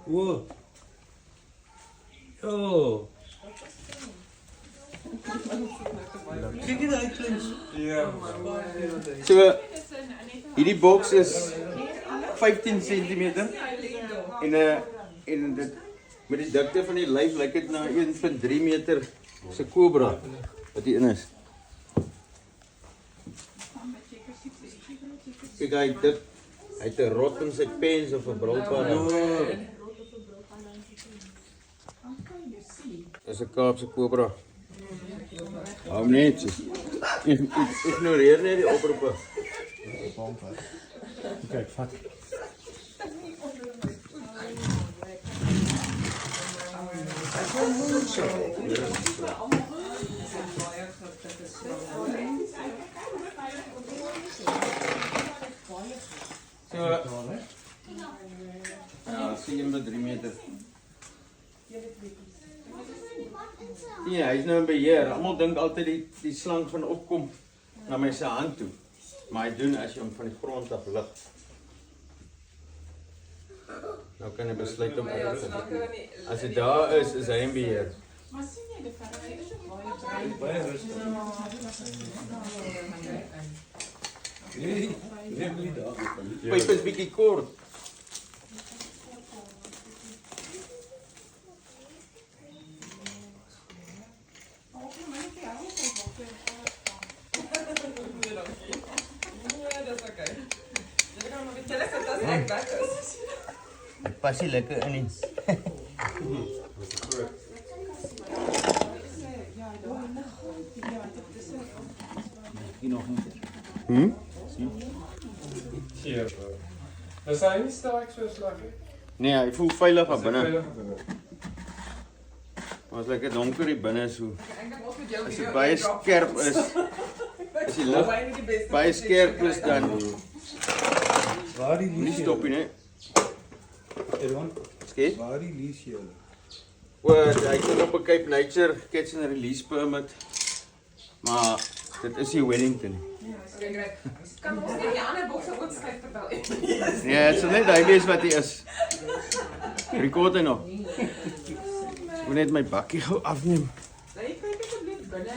Wow. Oh. Kyk hier daai klein. Ja. So, hierdie box is 15 cm en dit met die dikte van die lyf lyk dit na 1.3 meter se kobra wat hierin is. Kyk hy het 'n rot in sy pens of 'n brulpan. Dis 'n Kaapse kobra. Hou net. Ignoreer net die oproepe. Kyk, vat. So, ja, sien jy met 3 meter. Ja, hy is nou in beheer. Almal dink altyd die slang van opkom na my se hand toe. Maar hy doen as jy hom van die grond af lig. Nou kan jy besluit om op te sit. As hy daar is hy in beheer. Maar sien jy die verder is baie Baie rustig. Nee, nie daar. Pyp is bietjie kort. Dit pas nie lekker in nie. Hier. Is hy nie sterk so slag nie? Nee, hy voel veilig daar binne. Veilig binne. Maar as lekker donker hier binne so. As dit baie skerp is. As die lig baie skerp is dan Waar die nie lees jy? stop nie, né? Erwan, Skep. waar die lees jy? Well, hy het op 'n Cape Nature catch and release permit. Maar dit is nie Wellington nie. kan ons nie die ander bokse ook skryf vertel. Nee, dit sal net hy wees wat hy is. Rekord hy nog. Ek moet net my bakkie gou afneem. Jy kyk asseblief binne.